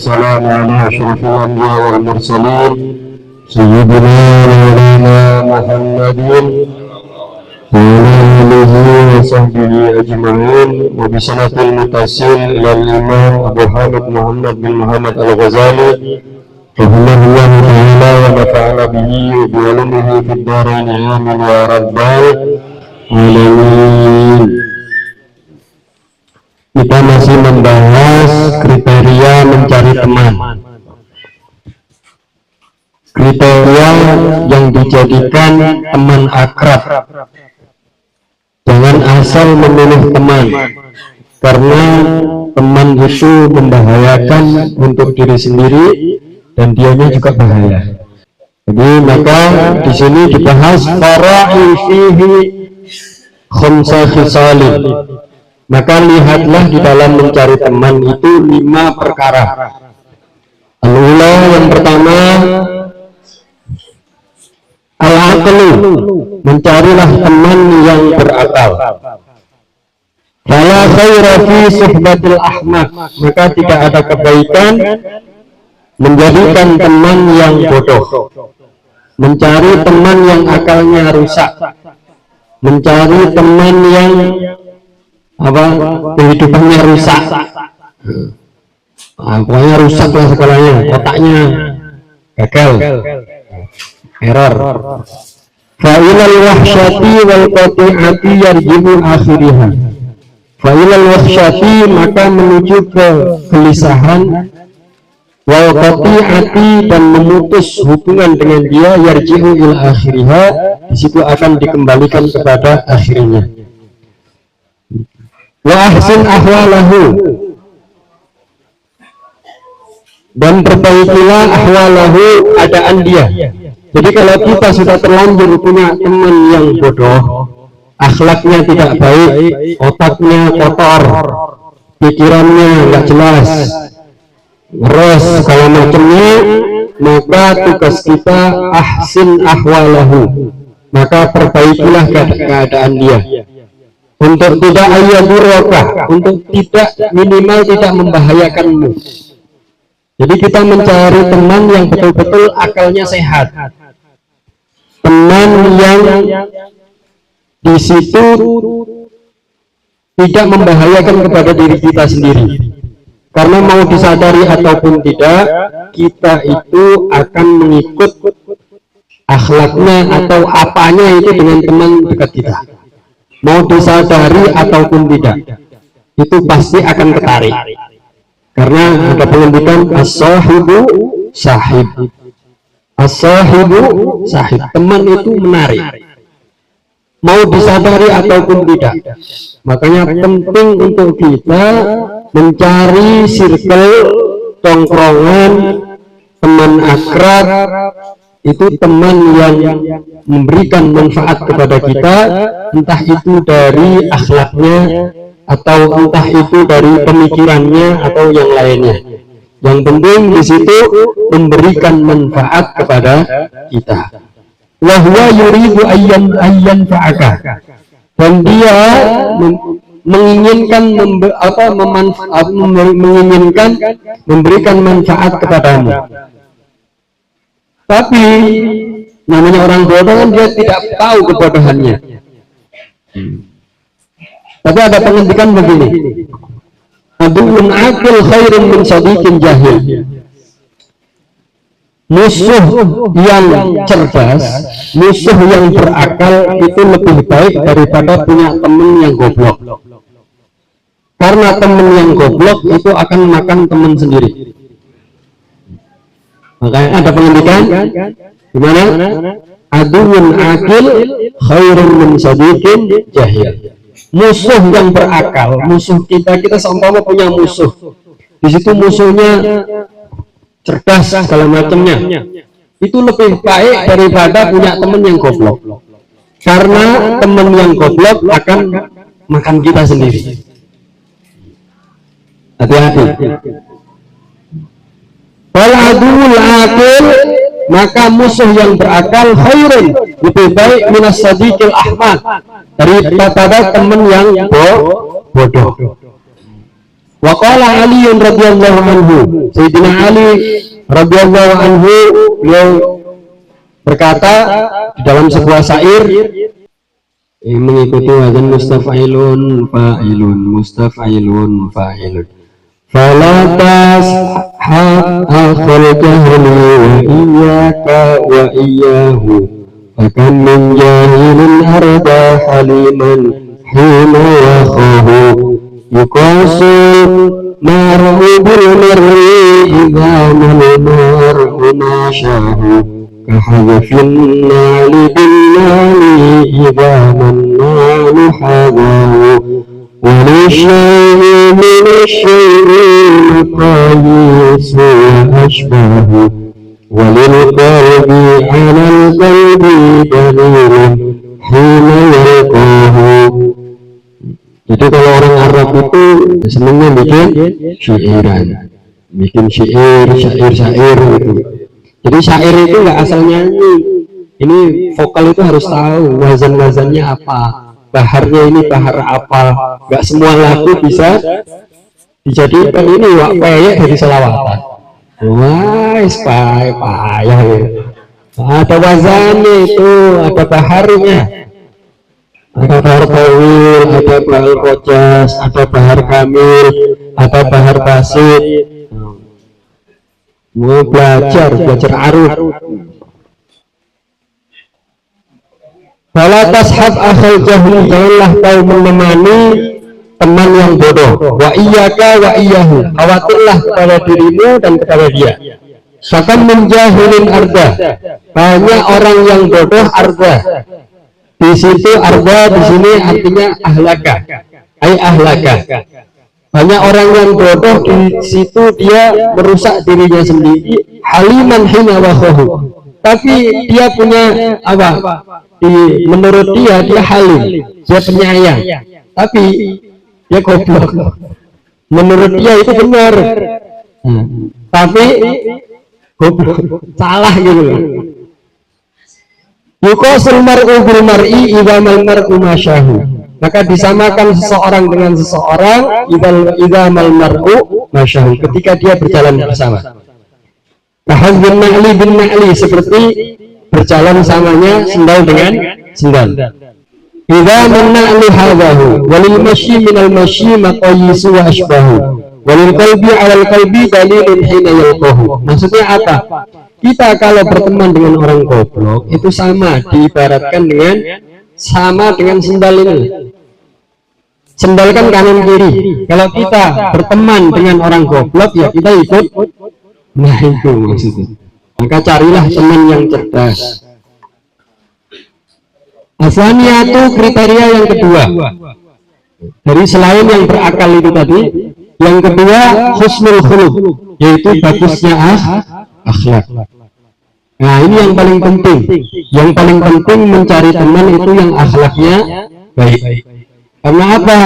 والسلام على أشرف الأنبياء والمرسلين سيدنا مولانا محمد وعلى آله وصحبه أجمعين وبسنة المتصل إلى الإمام أبو حامد محمد بن محمد الغزالي رحمه الله تعالى ونفعنا به وبعلمه في الدارين آمين يا رب العالمين. Kita masih membahas kriteria mencari teman. Kriteria yang dijadikan teman akrab. Jangan asal memilih teman, karena teman itu membahayakan untuk diri sendiri dan dianya juga bahaya. Jadi maka di sini dibahas fara'i fihi khamsa khisalin. Maka lihatlah di dalam mencari teman itu 5 perkara. Al-ula, yang pertama, al-aqlu, mencarilah teman yang berakal. Fala khaira fi suhbatil ahmaq, maka tidak ada kebaikan menjadikan teman yang bodoh. Mencari teman yang akalnya rusak, mencari teman yang kehidupannya rusak, pokoknya rusak lah segalanya, otaknya gagal, error. Fa'ilal wahsyati wal qati'ati yarjibu akhiriha. Fa'ilal wahsyati, maka menuju ke gelisahan, wal qati'ati, dan memutus hubungan dengan dia, yarjibu ila akhiriha, di situ akan dikembalikan kepada akhirnya. Wa ahsin ahwalahu, dan perbaikilah ahwalahu, keadaan dia. Jadi kalau kita sudah terlanjur punya teman yang bodoh, akhlaknya tidak baik, otaknya kotor, pikirannya nggak jelas, ngeres segala macamnya, maka tugas kita ahsin ahwalahu, maka perbaikilah keadaan dia. Untuk tidak ayadurokah, untuk tidak, minimal tidak membahayakanmu. Jadi kita mencari teman yang betul-betul akalnya sehat, teman yang di situ tidak membahayakan kepada diri kita sendiri. Karena mau disadari ataupun tidak, kita itu akan mengikut akhlaknya atau apanya itu dengan teman dekat kita. Mau disadari ataupun tidak, itu pasti akan tertarik. Karena ada pengendikan as-sahibu sahib. As-sahibu sahib, teman itu menarik. Mau disadari ataupun tidak. Makanya penting untuk kita mencari circle, tongkrongan, teman akrab, itu teman yang memberikan manfaat kepada kita, entah itu dari akhlaknya atau entah itu dari pemikirannya atau yang lainnya. Yang penting di situ memberikan manfaat kepada kita. Wa huwa yuridu ayyan fa'aka, dan dia menginginkan menginginkan memberikan manfaat kepadamu. Tapi namanya orang bodoh kan dia tidak tahu kebodohannya. Tapi ada pengendikan begini, aduun akil khairun min sadiqin jahil. Musuh yang cerdas, musuh yang berakal itu lebih baik daripada punya teman yang goblok. Karena teman yang goblok itu akan makan teman sendiri. Makanya ada pengendikan gimana? Aduun akil khairun min sadiqin jahil. Musuh yang berakal, musuh kita seumpama punya musuh. Di situ musuhnya cerdas segala macamnya. Itu lebih baik daripada punya teman yang goblok. Karena teman yang goblok akan makan kita sendiri. Hati-hati. Wal adul akil, maka musuh yang berakal khairun, lebih baik minas sadiqil ahmad, daripada teman yang bodoh. Wa qala Ali radhiyallahu anhu, Sayyidina Ali radhiyallahu anhu beliau berkata di dalam sebuah syair mengikuti wazan mustafa'ilun fa'ilun. Fala tashab akhal jahli wa iyyaka wa iyyahu, akan min jahilin arda haliman hina yakhahu, yuqasu mar'u bil mar'i idha mar'u masyahu, kahayfin nali bin nali idha mannalu hadahu, وللشيء من الشيء مقاييس وأشباه، وللقلب على القلب دليل حين يلقاه. Jadi kalau orang Arab itu senangnya bikin syairan, bikin syair gitu. Jadi syair itu nggak asal nyanyi, ini vokal itu harus tahu wazan-wazannya apa, baharnya ini bahar apa. Nggak semua lagu bisa dijadikan ini wak peyek dari selawatan. Wah, payah ya. Ada wazannya itu, ada baharnya, ada bahar tawil, ada bahar kojas, ada bahar kamil, ada bahar basit. Mau belajar aruf. Fala tashab akhal jahli, janganlah kau menemani teman yang bodoh. Wa iyyaka wa iyyahu, khawatirlah kepada dirimu dan kepada dia. Bahkan menjahilin arda, banyak orang yang bodoh arda. Di situ arda di sini artinya ahlaka, ahlaka. Banyak orang yang bodoh di situ dia merusak dirinya sendiri. Haliman hina wakhahu, tapi dia punya apa? Menurut dia halim, dia penyayang, tapi dia goblok. Menurut dia itu benar, tapi goblok, salah gitu loh. Yuqasul mar'u bil mar'i idza mal mar'u masyahu, maka disamakan seseorang dengan seseorang idza mal mar'u masyahu, ketika dia berjalan bersama. Tahadzun na'li bin na'li, seperti berjalan samanya sendal dengan sendal. Idza mana'lu hadahu walil masyi minal masyi maqayisu wa asbahu, walil qalbi 'alal qalbi dalilun hina yalqahu. Maksudnya apa? Kita kalau berteman dengan orang goblok itu sama, diibaratkan dengan sama dengan sendal ini. Sendal kan kanan kiri. Kalau kita berteman dengan orang goblok ya kita ikut. Nah itu maksudnya. Maka carilah teman yang cerdas. Asaniyatu, kriteria yang kedua. Dari selain yang berakal itu tadi, yang kedua husnul khuluq, yaitu bagusnya akhlak. Nah ini yang paling penting. Yang paling penting mencari teman itu yang akhlaknya baik. Karena apa?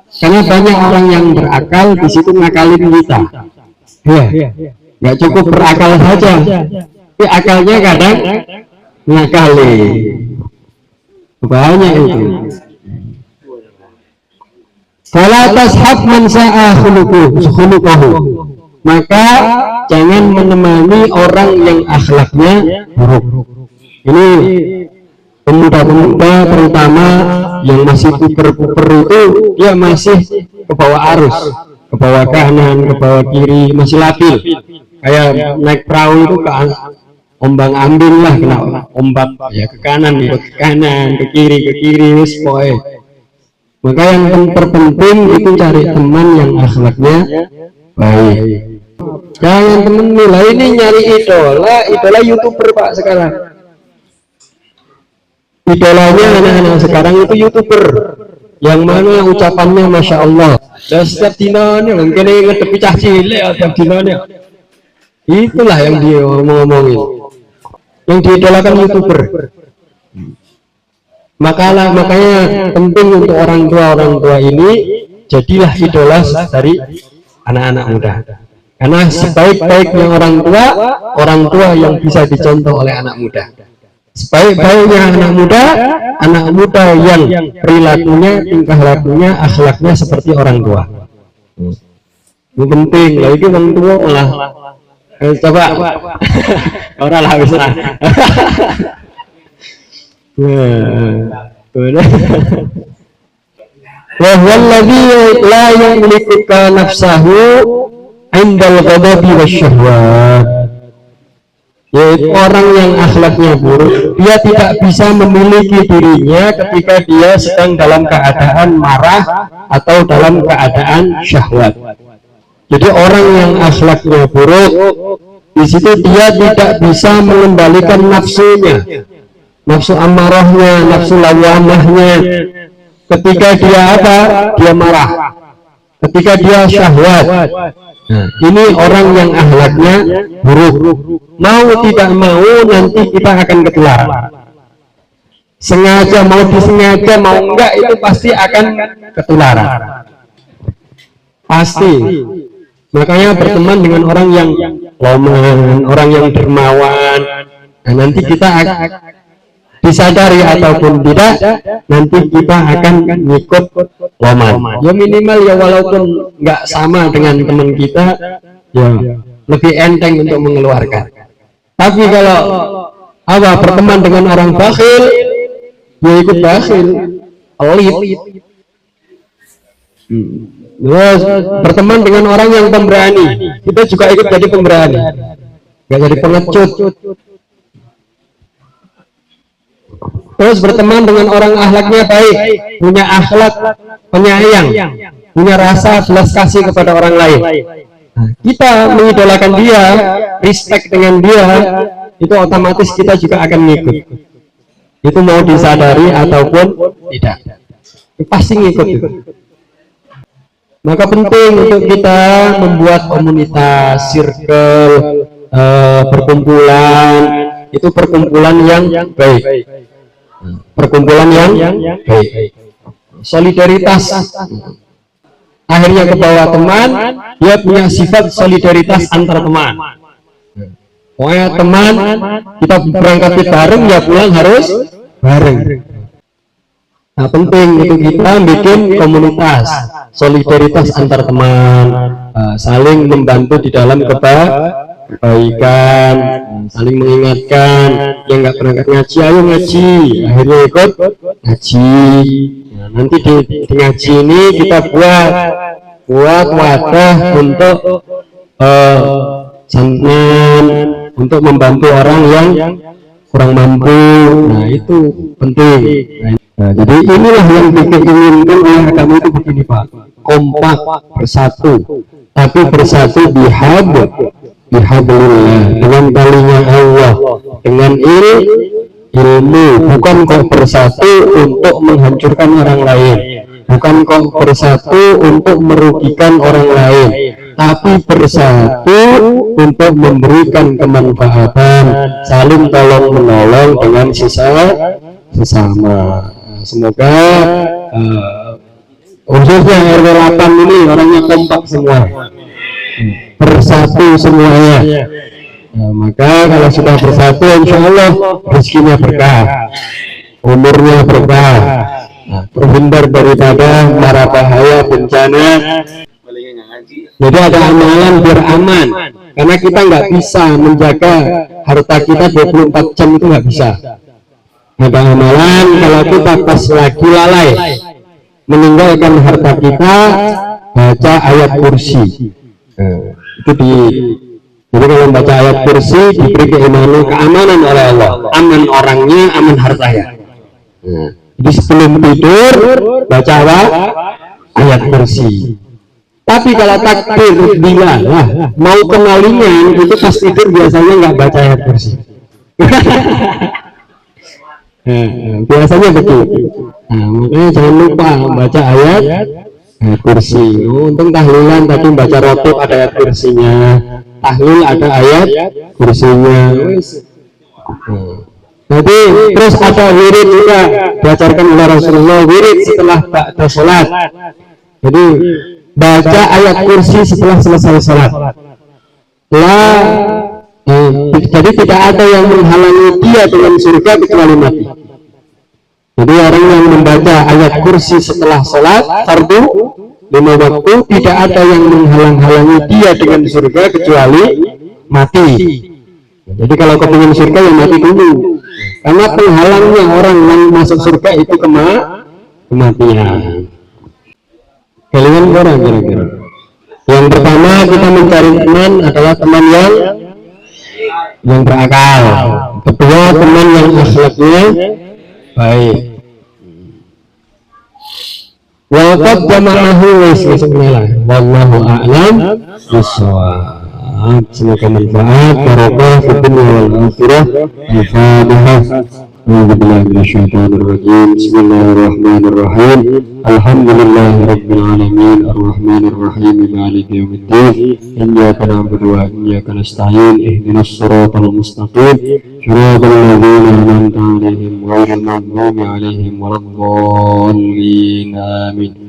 Karena banyak orang yang berakal di situ ngakalin kita. Ya. Nggak cukup berakal saja, tapi akalnya kadang ngakali. Banyak itu. Fala tashab man sa'a khuluquhu, maka jangan menemani orang yang akhlaknya buruk. Ini pemuda-pemuda terutama yang masih puber-puber itu, dia masih ke bawah arus, ke bawah kanan, ke bawah kiri, masih labil. Kayak naik perahu itu ke ombang ambing lah, kena ombak ya ke kanan, ke kiri wis poe. Maka yang terpenting itu cari teman yang akhlaknya baik. Jangan temen nilai ini nyari idola YouTuber Pak sekarang. Idolanya anak-anak sekarang itu YouTuber yang mana ucapannya Masya Allah. Dan setiap dinanya mungkin ngedepi cah cilik setiap dinanya. Itulah yang dia ngomongin, yang diidolakan YouTuber. Makanya penting untuk orang tua ini jadilah idola dari anak-anak muda. Karena sebaik-baiknya orang tua yang bisa dicontoh oleh anak muda. Sebaik-baiknya anak muda yang perilakunya, tingkah lakunya, akhlaknya seperti orang tua. Itu penting. Lah iki wong tua lah. Coba. Ora lah wis lah. Wa huwa alladhi la yamliku nafsahu 'indal ghadabi wasyahwat. Yaitu orang yang akhlaknya buruk, dia tidak bisa memiliki dirinya ketika dia sedang dalam keadaan marah atau dalam keadaan syahwat. Jadi orang yang akhlaknya buruk, di situ dia tidak bisa mengendalikan nafsunya, nafsu amarahnya, nafsu lawamahnya. Ketika dia apa? Dia marah. Ketika dia syahwat. Nah, ini orang yang akhlaknya buruk. Mau tidak mau nanti kita akan ketularan. Sengaja mau disengaja mau enggak itu pasti akan ketularan. Pasti. Makanya berteman dengan orang yang loman, orang yang dermawan. Nah, nanti kita disadari ataupun tidak, nanti kita akan ngikut loman. Ya minimal ya walaupun nggak sama dengan teman kita, ya lebih enteng untuk mengeluarkan. Tapi kalau berteman dengan orang bakhil, ya ikut bakhil, pelit. Terus berteman dengan orang yang pemberani, kita juga ikut jadi pemberani, nggak jadi pengecut. Terus berteman dengan orang akhlaknya baik, punya akhlak penyayang, punya rasa belas kasih kepada orang lain. Nah, kita mengidolakan dia, respect dengan dia, itu otomatis kita juga akan ngikut. Itu mau disadari ataupun tidak, pasti ngikut itu. Maka penting untuk kita membuat komunitas, circle, perkumpulan, itu perkumpulan yang baik. Perkumpulan yang baik, solidaritas. Akhirnya ke bawah teman, dia punya sifat solidaritas antar teman. Pokoknya teman, kita berangkat bareng, ya pulang harus bareng. Nah, penting itu kita bikin komunitas, solidaritas antar teman, saling membantu di dalam kebaikan, saling mengingatkan. Yang nggak berangkat ngaji, ayo ngaji, akhirnya ikut ngaji. Nah, nanti di ngaji ini kita buat wadah untuk santan, untuk membantu orang yang kurang mampu. Nah, itu penting. Nah, jadi inilah yang diinginkan oleh agama itu begini Pak, kompak, bersatu, tapi bersatu bihablillah, dengan talinya Allah, dengan ilmu, bukan kok bersatu untuk menghancurkan orang lain, bukan kok bersatu untuk merugikan orang lain, tapi bersatu untuk memberikan kemanfaatan, saling tolong menolong dengan sesama. Semoga khususnya RW 8 ini orangnya kompak semua, bersatu semuanya. Nah, maka kalau sudah bersatu, insya Allah rezekinya berkah, umurnya berkah, terhindar daripada mara bahaya bencana. Jadi ada amalan biar aman, karena kita nggak bisa menjaga harta kita 24 jam, itu nggak bisa. Ada amalan kalau kita pas lagi lalai meninggalkan harta kita, baca ayat kursi. Itu jadi kalau baca ayat kursi diberi keamanan oleh Allah, aman orangnya, aman hartanya. Jadi sebelum tidur baca apa? Ayat kursi. Tapi kalau takbir bila mau kenalingan, itu pas tidur biasanya nggak baca ayat kursi. Biasanya begitu. Nah, makanya jangan lupa baca ayat kursi. Untung tahlilan tadi baca rotib ada ayat kursinya, tahlil ada ayat kursinya. Jadi terus ada wirid juga diajarkan oleh Rasulullah, wirid setelah ba'da sholat. Jadi baca ayat kursi setelah selesai sholat. Jadi tidak ada yang menghalangi dia dengan surga kecuali mati. Jadi orang yang membaca ayat kursi setelah sholat fardu 5 waktu, tidak ada yang menghalang-halangi dia dengan surga kecuali mati. Jadi kalau kepingin surga ya mati dulu, karena penghalangnya orang yang masuk surga itu kematian. Kalian orang kira-kira. Yang pertama kita mencari teman adalah teman yang berakal. Kedua, teman yang akhlaknya baik. Wa qaddamahu bismillah. Wallahu a'lam bishawab. Semoga manfaat, barokah fi dunya wal akhirah. Al-Fatihah. Bismillahirrahmanirrahim. Alhamdulillahirabbil alamin, arrahmanir rahim, maliki yaumiddin. Iyyaka na'budu wa iyyaka nasta'in. Ihdinas siratal mustaqim. Shiratal ladzina an'amta 'alaihim ghairil maghdubi 'alaihim waladdallin. Amin.